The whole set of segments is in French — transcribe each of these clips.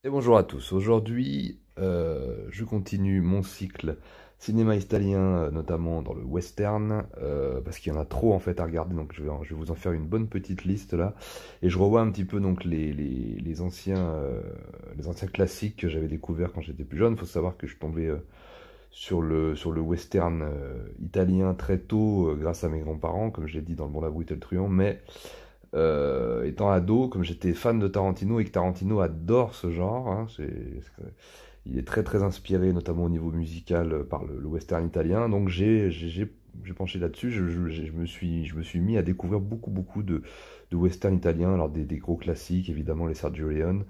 Et bonjour à tous. Aujourd'hui, je continue mon cycle cinéma italien, notamment dans le western, parce qu'il y en a trop en fait à regarder. Donc je vais vous en faire une bonne petite liste là, et je revois un petit peu donc les anciens classiques que j'avais découverts quand j'étais plus jeune. Il faut savoir que je tombais sur le western italien très tôt, grâce à mes grands-parents, comme j'ai dit dans Le Bon, la Brute et le Truand, mais étant ado, comme j'étais fan de Tarantino et que Tarantino adore ce genre, hein, il est très très inspiré, notamment au niveau musical, par le western italien. Donc j'ai penché là-dessus. Je me suis mis à découvrir beaucoup de western italiens. Alors des gros classiques, évidemment les Sergio Leone,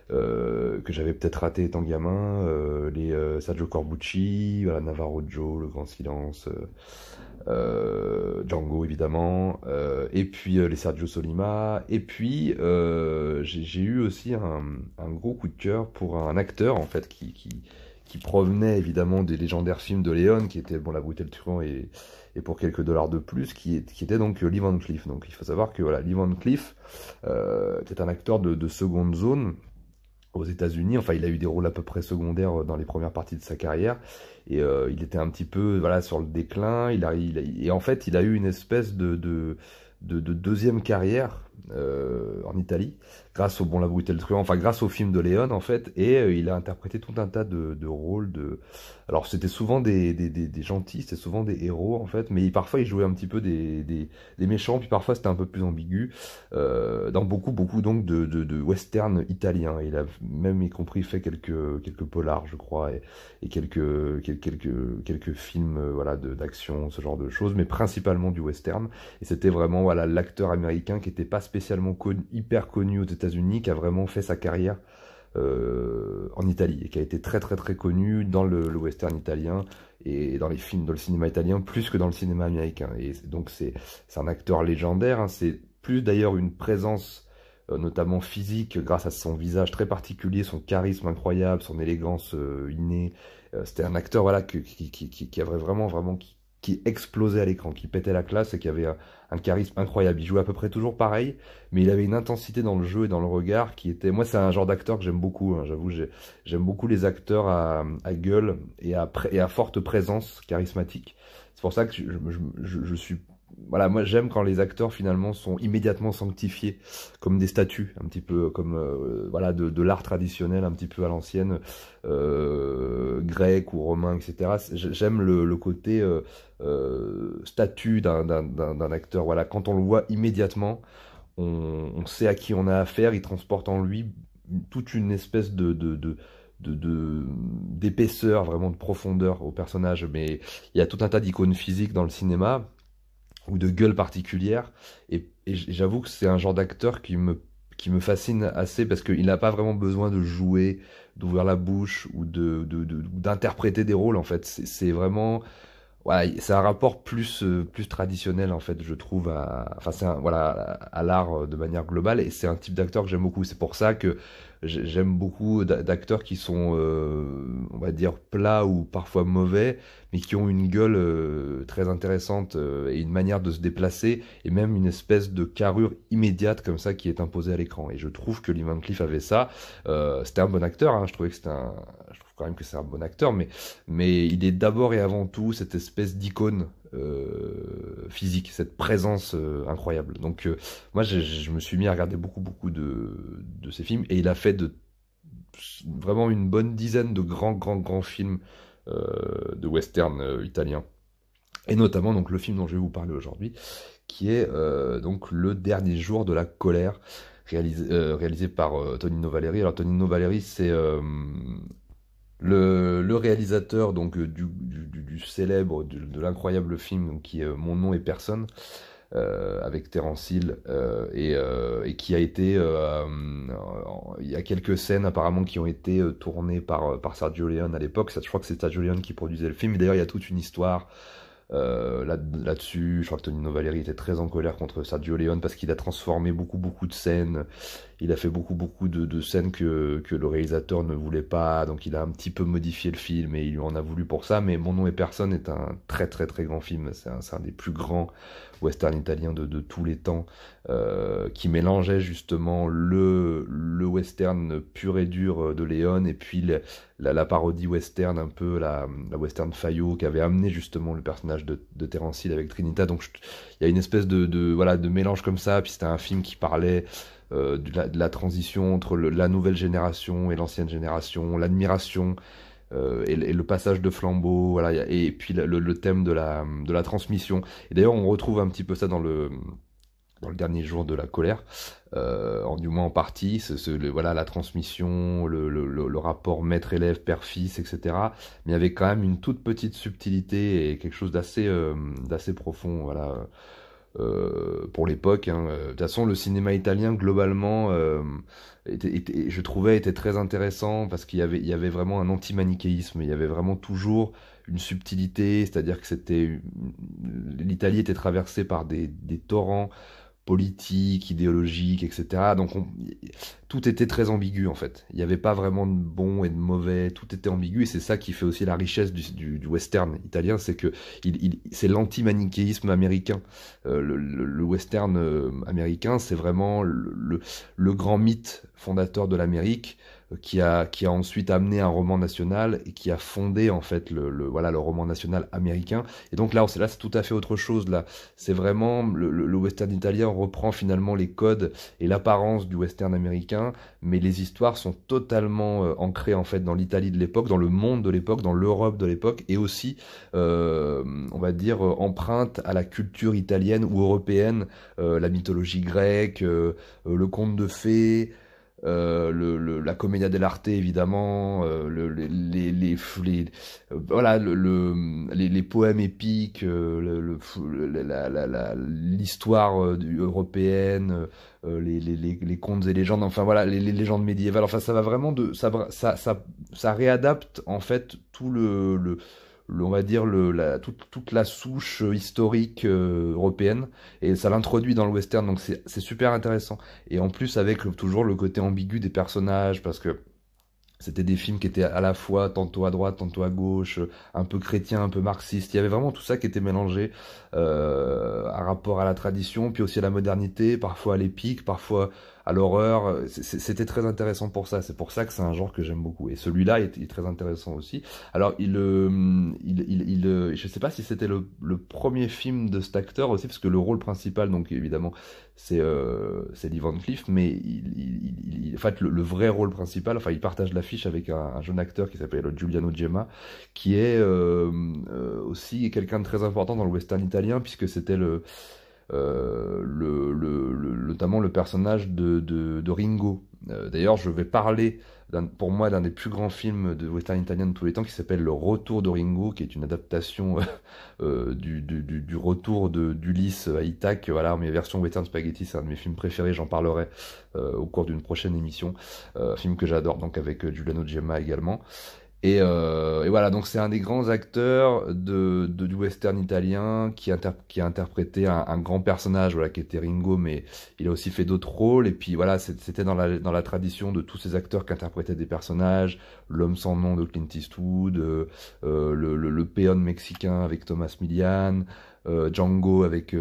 que j'avais peut-être raté étant gamin, les Sergio Corbucci, voilà, Navarro Joe, Le Grand Silence. Django évidemment, et puis les Sergio Solima, et puis j'ai eu aussi un gros coup de cœur pour un acteur en fait qui provenait évidemment des légendaires films de Léon, qui était bon, La Brute et le Truand et pour quelques dollars de plus, qui était donc Lee Van Cleef. Donc il faut savoir que voilà, Lee Van Cleef était un acteur de seconde zone aux États-Unis. Enfin, il a eu des rôles à peu près secondaires dans les premières parties de sa carrière. Et il était un petit peu voilà, sur le déclin. Et en fait, il a eu une espèce de deuxième carrière en Italie, grâce au Bon, la Brute et le Truand, enfin grâce au film de Léon en fait. Et il a interprété tout un tas de rôles. Alors c'était souvent des gentils, c'était souvent des héros en fait, mais parfois il jouait un petit peu des méchants, puis parfois c'était un peu plus ambigu, dans beaucoup donc de western italiens. Il a même y compris fait quelques polars, je crois, et quelques films voilà, d'action, ce genre de choses, mais principalement du western. Et c'était vraiment voilà, l'acteur américain qui n'était pas spécialement hyper connu aux États-Unis, qui a vraiment fait sa carrière en Italie, et qui a été très très très connu dans le western italien et dans les films, dans le cinéma italien, plus que dans le cinéma américain. Et donc c'est un acteur légendaire, hein. C'est plus d'ailleurs une présence notamment physique, grâce à son visage très particulier, son charisme incroyable, son élégance innée. C'était un acteur voilà, qui avait vraiment qui explosait à l'écran, qui pétait la classe et qui avait un charisme incroyable. Il jouait à peu près toujours pareil, mais il avait une intensité dans le jeu et dans le regard qui était... Moi, c'est un genre d'acteur que j'aime beaucoup, hein, j'avoue. J'aime beaucoup les acteurs à gueule et à forte présence charismatique. C'est pour ça que je suis... Voilà, moi j'aime quand les acteurs finalement sont immédiatement sanctifiés comme des statues, un petit peu comme voilà de l'art traditionnel, un petit peu à l'ancienne, grec ou romain, etc. J'aime le côté statue d'un acteur. Voilà, quand on le voit immédiatement, on sait à qui on a affaire. Il transporte en lui toute une espèce d'épaisseur, vraiment de profondeur au personnage. Mais il y a tout un tas d'icônes physiques dans le cinéma ou de gueule particulière. Et j'avoue que c'est un genre d'acteur qui me fascine assez parce qu'il n'a pas vraiment besoin de jouer, d'ouvrir la bouche ou d'interpréter des rôles en fait. C'est vraiment voilà, c'est un rapport plus traditionnel en fait, je trouve, enfin voilà, à l'art de manière globale, et c'est un type d'acteur que j'aime beaucoup. C'est pour ça que j'aime beaucoup d'acteurs qui sont, on va dire, plats ou parfois mauvais, mais qui ont une gueule très intéressante, et une manière de se déplacer, et même une espèce de carrure immédiate comme ça qui est imposée à l'écran. Et je trouve que Lee Van Cleef avait ça. C'était un bon acteur, hein, je trouvais que je trouve quand même que c'est un bon acteur, mais il est d'abord et avant tout cette espèce d'icône physique, cette présence incroyable. Donc moi, je me suis mis à regarder beaucoup de ces films, et il a fait vraiment une bonne dizaine de grands films de western italien. Et notamment donc le film dont je vais vous parler aujourd'hui, qui est donc Le Dernier Jour de la Colère, réalisé par Tonino Valeri. Alors Tonino Valeri, c'est le réalisateur donc du célèbre, de l'incroyable film donc, qui est Mon nom et personne, avec Terence Hill, et qui a été il y a quelques scènes apparemment qui ont été tournées par Sergio Leone à l'époque. Je crois que c'est Sergio Leone qui produisait le film, et d'ailleurs il y a toute une histoire là-dessus. Je crois que Tonino Valeri était très en colère contre Sergio Leone parce qu'il a transformé beaucoup de scènes. Il a fait beaucoup de scènes que le réalisateur ne voulait pas, donc il a un petit peu modifié le film et il lui en a voulu pour ça. Mais Mon nom et personne est un très très très grand film. C'est un des plus grands western italien de tous les temps, qui mélangeait justement le western pur et dur de Léon et puis la parodie western, un peu la western Fayot, qui avait amené justement le personnage de Terence Hill avec Trinita. Donc il y a une espèce voilà, de mélange comme ça, puis c'était un film qui parlait de la transition entre la nouvelle génération et l'ancienne génération, l'admiration et le passage de flambeau, voilà, et puis le thème de la transmission. Et d'ailleurs, on retrouve un petit peu ça dans le dernier jour de la colère, du moins en partie, voilà, la transmission, le rapport maître-élève, père-fils, etc. Mais il y avait quand même une toute petite subtilité et quelque chose d'assez profond, voilà. Pour l'époque, hein. De toute façon, le cinéma italien, globalement, je trouvais, était très intéressant parce il y avait vraiment un anti-manichéisme. Il y avait vraiment toujours une subtilité, c'est-à-dire que l'Italie était traversée par des torrents politiques, idéologiques, etc. Donc tout était très ambigu en fait. Il n'y avait pas vraiment de bon et de mauvais, tout était ambigu et c'est ça qui fait aussi la richesse du western italien, c'est que c'est l'anti-manichéisme américain. Le western américain, c'est vraiment le grand mythe fondateur de l'Amérique qui a ensuite amené un roman national et qui a fondé en fait voilà, le roman national américain. Et donc là, c'est tout à fait autre chose. Là, c'est vraiment le western italien reprend finalement les codes et l'apparence du western américain, mais les histoires sont totalement ancrées en fait dans l'Italie de l'époque, dans le monde de l'époque, dans l'Europe de l'époque, et aussi, on va dire, empreintes à la culture italienne ou européenne, la mythologie grecque, le conte de fées. La commedia dell'arte évidemment, voilà, les poèmes épiques, l'histoire européenne, les contes et légendes, enfin voilà, les légendes médiévales, enfin ça va vraiment ça réadapte en fait tout on va dire toute la souche historique européenne et ça l'introduit dans le western, donc c'est super intéressant. Et en plus avec toujours le côté ambigu des personnages, parce que c'était des films qui étaient à la fois tantôt à droite, tantôt à gauche, un peu chrétien, un peu marxiste. Il y avait vraiment tout ça qui était mélangé, à rapport à la tradition, puis aussi à la modernité, parfois à l'épique, parfois à l'horreur. C'était très intéressant pour ça. C'est pour ça que c'est un genre que j'aime beaucoup. Et celui-là est très intéressant aussi. Alors, je sais pas si c'était le premier film de cet acteur aussi, parce que le rôle principal, donc évidemment, c'est Lee Van Cleef, mais en fait, le vrai rôle principal, enfin, il partage l'affiche avec un jeune acteur qui s'appelle Giuliano Gemma, qui est aussi quelqu'un de très important dans le western italien, puisque c'était notamment le personnage de Ringo. D'ailleurs, je vais parler pour moi d'un des plus grands films de western italien de tous les temps qui s'appelle Le Retour de Ringo, qui est une adaptation du retour d'Ulysse à Ithaque, voilà, mais version western spaghetti. C'est un de mes films préférés, j'en parlerai au cours d'une prochaine émission, film que j'adore, donc avec Giuliano Gemma également. Et voilà, donc c'est un des grands acteurs du western italien qui a interprété un grand personnage, voilà, qui était Ringo, mais il a aussi fait d'autres rôles. Et puis voilà, c'était dans la tradition de tous ces acteurs qui interprétaient des personnages, L'homme sans nom de Clint Eastwood, le péon mexicain avec Thomas Milian, Django avec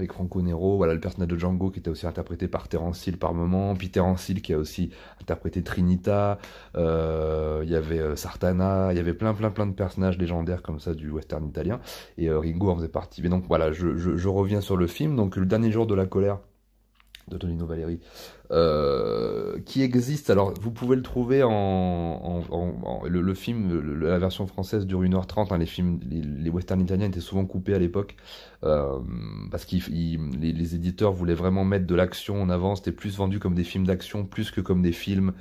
Franco Nero, voilà, le personnage de Django qui était aussi interprété par Terence Hill par moment, puis Terence Hill qui a aussi interprété Trinita, il y avait Sartana, il y avait plein de personnages légendaires comme ça du western italien, et Ringo en faisait partie. Mais donc voilà, je reviens sur le film, donc Le Dernier Jour de la Colère de Tonino Valeri, qui existe. Alors, vous pouvez le trouver le film, la version française dure 1h30. Hein, les westerns italiens étaient souvent coupés à l'époque, parce que les éditeurs voulaient vraiment mettre de l'action en avant. C'était plus vendu comme des films d'action, plus que comme des films,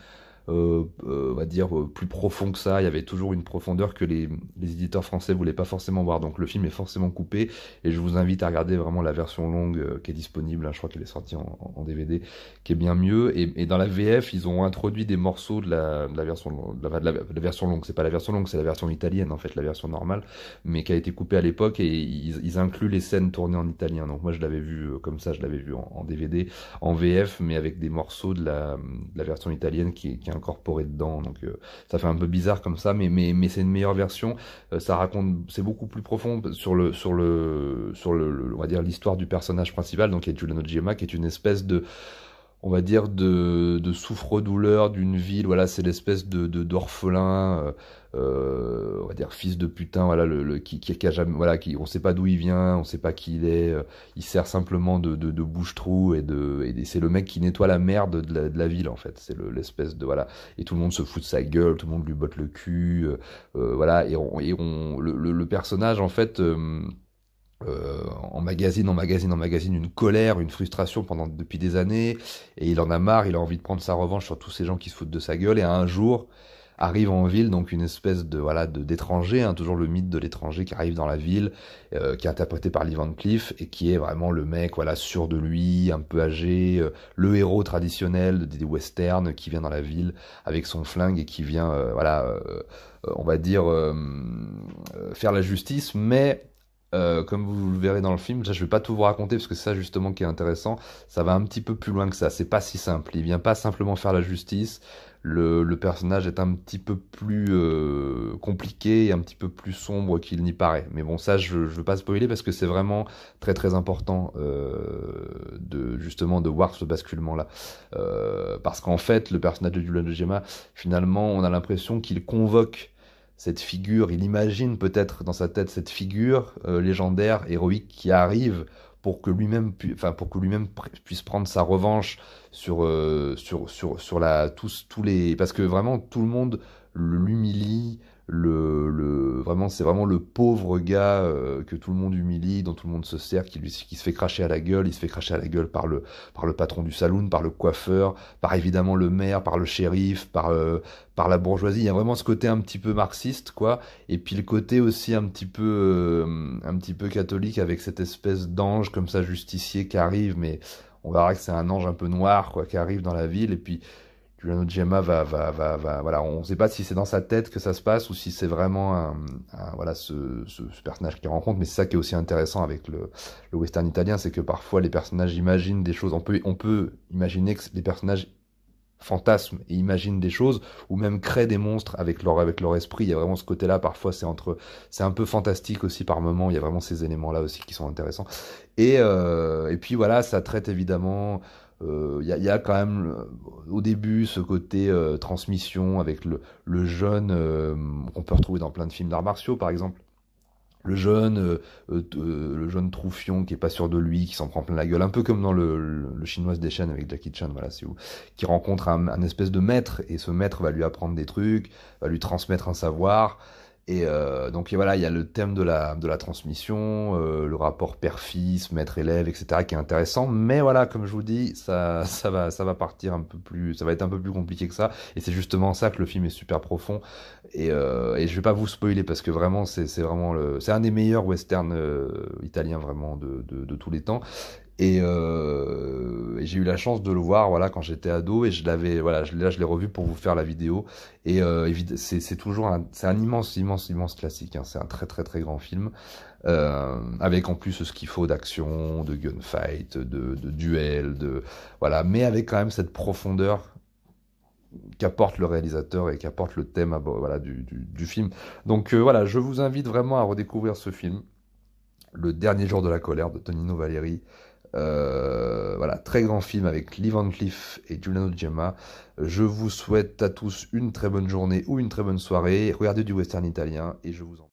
on va dire, plus profonds que ça. Il y avait toujours une profondeur que les éditeurs français voulaient pas forcément voir. Donc le film est forcément coupé, et je vous invite à regarder vraiment la version longue qui est disponible, hein. Je crois qu'elle est sortie en DVD, qui est bien mieux. Et dans la VF, ils ont introduit des morceaux de la version, la version longue. C'est pas la version longue, c'est la version italienne en fait, la version normale, mais qui a été coupée à l'époque, et ils incluent les scènes tournées en italien. Donc moi je l'avais vu comme ça, je l'avais vu en DVD, en VF, mais avec des morceaux de la version italienne qui est incorporé dedans, donc ça fait un peu bizarre comme ça, mais c'est une meilleure version. Ça raconte, c'est beaucoup plus profond on va dire l'histoire du personnage principal, donc qui est Julian Ojima, qui est une espèce de, on va dire, de souffre-douleur d'une ville. Voilà, c'est l'espèce d'orphelin, on va dire fils de putain, voilà, qui a jamais, voilà, on sait pas d'où il vient, on sait pas qui il est, il sert simplement de bouche-trou et c'est le mec qui nettoie la merde de la ville, en fait. C'est l'espèce de, voilà, et tout le monde se fout de sa gueule, tout le monde lui botte le cul, voilà, le personnage, en fait, emmagasine une colère, une frustration depuis des années, et il en a marre, il a envie de prendre sa revanche sur tous ces gens qui se foutent de sa gueule, et un jour arrive en ville donc une espèce de voilà d'étranger, hein, toujours le mythe de l'étranger qui arrive dans la ville, qui est interprété par Lee Van Cleef et qui est vraiment le mec voilà sûr de lui, un peu âgé, le héros traditionnel des westerns qui vient dans la ville avec son flingue et qui vient on va dire faire la justice, mais comme vous le verrez dans le film, ça je vais pas tout vous raconter parce que c'est ça justement qui est intéressant, ça va un petit peu plus loin que ça, c'est pas si simple, il vient pas simplement faire la justice, le personnage est un petit peu plus compliqué et un petit peu plus sombre qu'il n'y paraît, mais bon ça je veux pas spoiler parce que c'est vraiment très très important justement de voir ce basculement là, parce qu'en fait le personnage de Julian Ojima, finalement on a l'impression qu'il convoque cette figure, il imagine peut-être dans sa tête cette figure légendaire, héroïque qui arrive pour que lui-même puisse prendre sa revanche sur tous les, parce que vraiment tout le monde l'humilie, vraiment c'est vraiment le pauvre gars que tout le monde humilie, dont tout le monde se sert, qui se fait cracher à la gueule, il se fait cracher à la gueule par le patron du saloon, par le coiffeur, par évidemment le maire, par le shérif, par la bourgeoisie. Il y a vraiment ce côté un petit peu marxiste, quoi, et puis le côté aussi un petit peu catholique avec cette espèce d'ange comme ça, justicier qui arrive, mais on verra que c'est un ange un peu noir, quoi, qui arrive dans la ville, et puis Julian Ojima voilà, on ne sait pas si c'est dans sa tête que ça se passe ou si c'est vraiment voilà, ce personnage qu'il rencontre, mais c'est ça qui est aussi intéressant avec le western italien, c'est que parfois les personnages imaginent des choses, on peut imaginer que les personnages fantasment et imaginent des choses, ou même créent des monstres avec leur esprit, il y a vraiment ce côté-là, parfois c'est un peu fantastique aussi par moments, il y a vraiment ces éléments-là aussi qui sont intéressants, et puis voilà, ça traite évidemment, il y a quand même au début ce côté transmission avec le jeune qu'on peut retrouver dans plein de films d'arts martiaux par exemple, le jeune troufion qui est pas sûr de lui, qui s'en prend plein la gueule, un peu comme dans le chinois des chaînes avec Jackie Chan, voilà, qui rencontre un espèce de maître, et ce maître va lui apprendre des trucs, va lui transmettre un savoir, et donc et voilà, il y a le thème de la transmission, le rapport père-fils, maître-élève, etc., qui est intéressant, mais voilà, comme je vous dis, ça va partir un peu plus, ça va être un peu plus compliqué que ça, et c'est justement ça que le film est super profond, et je vais pas vous spoiler parce que vraiment c'est vraiment c'est un des meilleurs westerns italiens vraiment de tous les temps. Et j'ai eu la chance de le voir voilà quand j'étais ado, et je l'ai revu pour vous faire la vidéo, et c'est toujours c'est un immense classique, hein. C'est un très très très grand film, avec en plus ce qu'il faut d'action, de gunfight, de duel, voilà, mais avec quand même cette profondeur qu'apporte le réalisateur et qu'apporte le thème voilà, du film. Donc voilà, je vous invite vraiment à redécouvrir ce film, Le Dernier Jour de la Colère de Tonino Valeri. Voilà, très grand film avec Lee Van Cleef et Julian Ojima. Je vous souhaite à tous une très bonne journée ou une très bonne soirée. Regardez du western italien et je vous en